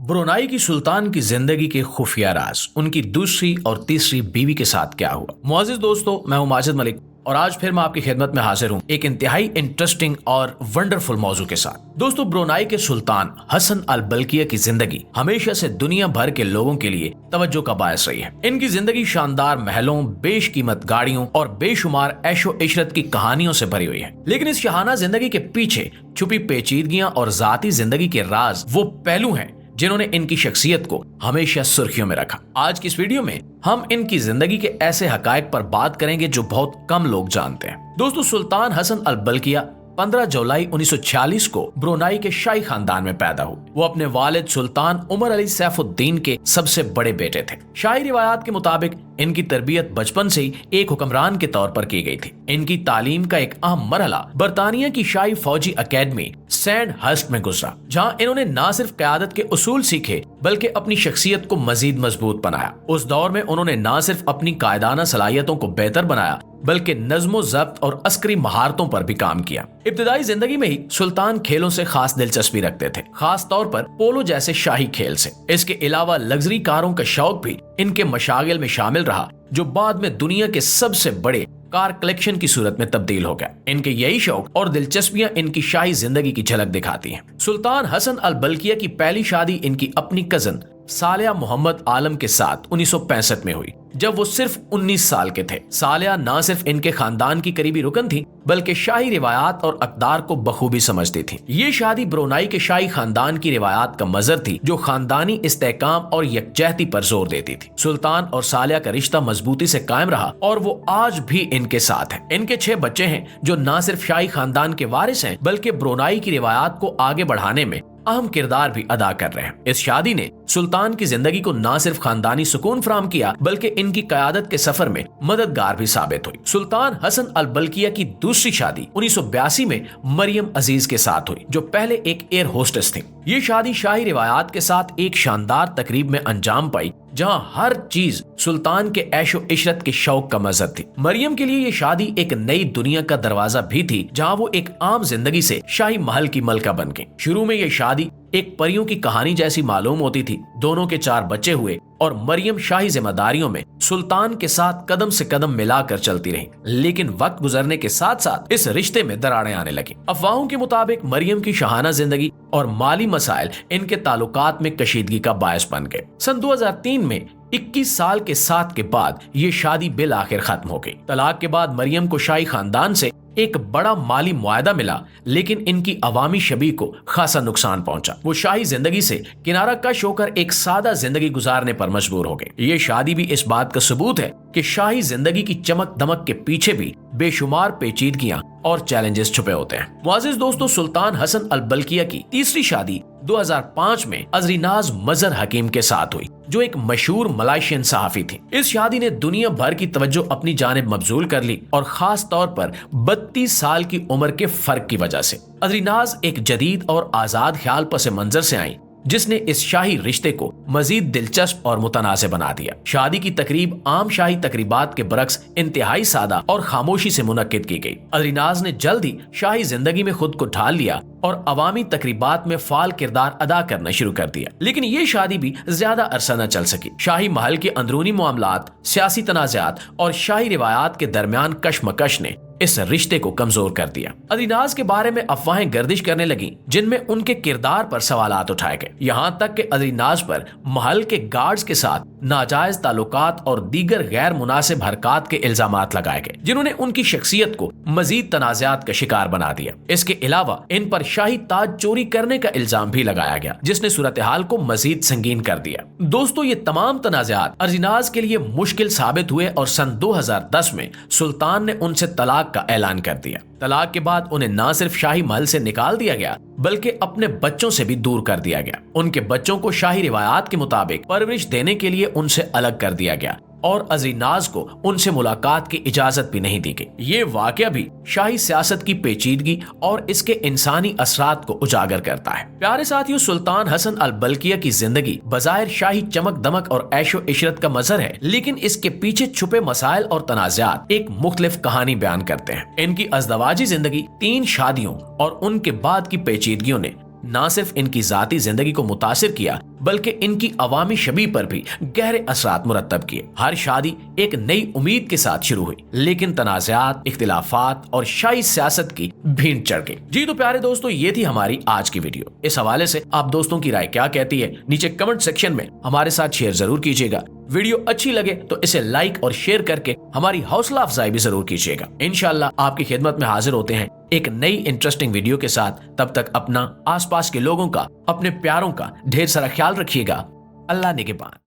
Brunei की सुल्तान की जिंदगी के खुफिया राज, उनकी दूसरी और तीसरी बीवी के साथ क्या हुआ। मुआजिज दोस्तों, मैं हूं माजिद मलिक और आज फिर मैं आपकी खिदमत में हाजिर हूं एक इंतहाई इंटरेस्टिंग और वंडरफुल मौजू के साथ। दोस्तों, ब्रुनाई के सुल्तान हसन अल बल्किया की जिंदगी हमेशा से दुनिया भर के लोगों के लिए तवज्जो का बायस रही है। इनकी जिंदगी शानदार महलों, बेशकीमत गाड़ियों और बेशुमार ऐशो इशरत की कहानियों से भरी हुई है। लेकिन इस शहाना जिंदगी के पीछे छुपी पेचीदगियां और जाती जिंदगी के राज वो पहलू हैं जिन्होंने इनकी शख्सियत को हमेशा सुर्खियों में रखा। आज की इस वीडियो में हम इनकी जिंदगी के ऐसे हकायक पर बात करेंगे जो बहुत कम लोग जानते हैं। दोस्तों, सुल्तान हसन अल बल्किया 15 जुलाई 1946 को ब्रुनाई के शाही खानदान में पैदा हुए। वो अपने वालिद सुल्तान उमर अली सैफुद्दीन के सबसे बड़े बेटे थे। शाही रिवायात के मुताबिक इनकी तरबियत बचपन से ही एक हुक्मरान के तौर पर की गई थी। इनकी तालीम का एक अहम मरहला बरतानिया की शाही फौजी अकेडमी सैंड हर्स्ट में गुजरा, जहां इन्होंने न सिर्फ क़यादत के उसूल सीखे बल्कि अपनी शख्सियत को मजीद मजबूत बनाया। उस दौर में उन्होंने न सिर्फ अपनी कायदाना सलाहियतों को बेहतर बनाया बल्कि नज़्मो ज़ब्त और अस्करी महारतों पर भी काम किया। इब्तिदाई जिंदगी में ही सुल्तान खेलों से खास दिलचस्पी रखते थे, खास तौर पर पोलो जैसे शाही खेल से। इसके अलावा लग्जरी कारों का शौक भी इनके मशागिल में शामिल रहा, जो बाद में दुनिया के सबसे बड़े कार कलेक्शन की सूरत में तब्दील हो गया। इनके यही शौक और दिलचस्पियां इनकी शाही जिंदगी की झलक दिखाती हैं। सुल्तान हसन अल बल्किया की पहली शादी इनकी अपनी कजन सालिया मोहम्मद आलम के साथ 1965 में हुई, जब वो सिर्फ 19 साल के थे। सालिया न सिर्फ इनके खानदान की करीबी रुकन थी बल्कि शाही रिवायात और अक़दार को बखूबी समझती थी। ये शादी ब्रुनाई के शाही खानदान की रिवायात का मजहर थी, जो खानदानी इस्तेहकाम और यकजहती पर जोर देती थी। सुल्तान और सालिया का रिश्ता मजबूती से कायम रहा और वो आज भी इनके साथ है। इनके 6 बच्चे हैं जो न सिर्फ शाही खानदान के वारिस हैं बल्कि ब्रुनाई की रिवायात को आगे बढ़ाने में अहम किरदार भी अदा कर रहे हैं। इस शादी ने सुल्तान की जिंदगी को न सिर्फ खानदानी सुकून फराहम किया बल्कि इनकी क़यादत के सफर में मददगार भी साबित हुई। सुल्तान हसन अल बल्किया की दूसरी शादी 1982 में मरियम अजीज के साथ हुई, जो पहले एक एयर होस्टेस थी। ये शादी शाही रिवायात के साथ एक शानदार तकरीब में अंजाम पाई, जहां हर चीज सुल्तान के ऐशो इशरत के शौक का मजहर थी। मरियम के लिए ये शादी एक नई दुनिया का दरवाजा भी थी, जहां वो एक आम जिंदगी से शाही महल की मलका बन गई। शुरू में ये शादी एक परियों की कहानी जैसी मालूम होती थी। दोनों के 4 बच्चे हुए और मरियम शाही जिम्मेदारियों में सुल्तान के साथ कदम से कदम मिलाकर चलती रही। लेकिन वक्त गुजरने के साथ साथ इस रिश्ते में दरारें आने लगी। अफवाहों के मुताबिक मरियम की शहाना जिंदगी और माली मसाइल इनके ताल्लुकात में कशीदगी का बायस बन गए। सन 2003 में 21 साल के साथ के बाद ये शादी बिल आखिर खत्म हो गई। तलाक के बाद मरियम को शाही खानदान से एक बड़ा माली मुआहदा मिला, लेकिन इनकी अवामी शबी को खासा नुकसान पहुंचा। वो शाही जिंदगी से किनारा कश होकर एक सादा जिंदगी गुजारने पर मजबूर हो गए। ये शादी भी इस बात का सबूत है कि शाही जिंदगी की चमक दमक के पीछे भी बेशुमार पेचीदगियां और चैलेंजेस छुपे होते हैं। मुआजिज दोस्तों, सुल्तान हसन अल बल्किया की तीसरी शादी 2005 में अजरीनाज मजहर हकीम के साथ हुई, जो एक मशहूर मलाइशियन सहाफी थी। इस शादी ने दुनिया भर की तवज्जो अपनी जानिब मबजूल कर ली और खास तौर पर 32 साल की उम्र के फर्क की वजह से। अजरीनाज एक जदीद और आजाद ख्याल पस मंजर से आई, जिसने इस शाही रिश्ते को मजीद दिलचस्प और मुतनाज़ बना दिया। शादी की तकरीब आम शाही तकरीबात के बरक्स इंतहाई सादा और खामोशी से मुनक्किद की गई। अजरीनाज ने जल्द ही शाही जिंदगी में खुद को ढाल लिया और अवामी तकरीबात में फाल किरदार अदा करना शुरू कर दिया। लेकिन ये शादी भी ज्यादा अरसा न चल सकी। शाही महल के अंदरूनी मामलात, सियासी तनाज़ात और शाही रिवायात के दरमियान कशमकश ने इस रिश्ते को कमजोर कर दिया। अजरीनाज के बारे में अफवाहें गर्दिश करने लगी, जिनमें उनके किरदार पर सवालात उठाए गए। यहाँ तक कि अजरीनाज पर महल के गार्ड्स के साथ नाजायज ताल्लुकात और दीगर गैर मुनासिब हरकत के इल्जामात लगाए गए, जिन्होंने उनकी शख्सियत को मजीद तनाज़ात का शिकार बना दिया। इसके अलावा इन पर शाही ताज चोरी करने का इल्जाम भी लगाया गया, जिसने सूरत हाल को मजीद संगीन कर दिया। दोस्तों, ये तमाम तनाज़ात अजरीनाज के लिए मुश्किल साबित हुए और सन 2010 में सुल्तान ने उनसे तलाक का ऐलान कर दिया। तलाक के बाद उन्हें न सिर्फ शाही महल से निकाल दिया गया बल्कि अपने बच्चों से भी दूर कर दिया गया। उनके बच्चों को शाही रिवायात के मुताबिक परवरिश देने के लिए उनसे अलग कर दिया गया और अजरीनाज को उनसे मुलाकात की इजाजत भी नहीं दी गई। ये वाकया भी शाही सियासत की पेचीदगी और इसके इंसानी असरात को उजागर करता है। प्यारे साथियों, सुल्तान हसन अल बल्किया की जिंदगी बजाहिर शाही चमक दमक और ऐशो इशरत का मजहर है, लेकिन इसके पीछे छुपे मसाइल और तनाज़ात एक मुख्तलिफ कहानी बयान करते हैं। इनकी अज़दवाजी जिंदगी, 3 शादियों और उनके बाद की पेचीदगियों ने न सिर्फ इनकी जाती जिंदगी को मुतासिर किया बल्कि इनकी अवामी शबी पर भी गहरे असरात मुरतब किए। हर शादी एक नई उम्मीद के साथ शुरू हुई, लेकिन तनाज़ात, इख्तिलाफात और शाही सियासत की भीड़ चढ़ गई। जी तो प्यारे दोस्तों, ये थी हमारी आज की वीडियो। इस हवाले से आप दोस्तों की राय क्या कहती है, नीचे कमेंट सेक्शन में हमारे साथ शेयर जरूर कीजिएगा। वीडियो अच्छी लगे तो इसे लाइक और शेयर करके हमारी हौसला अफजाई भी जरूर कीजिएगा। इंशाल्लाह आपकी खिदमत में हाजिर होते हैं एक नई इंटरेस्टिंग वीडियो के साथ। तब तक अपना, आसपास के लोगों का, अपने प्यारों का ढेर सारा ख्याल रखिएगा। अल्लाह निगहबान।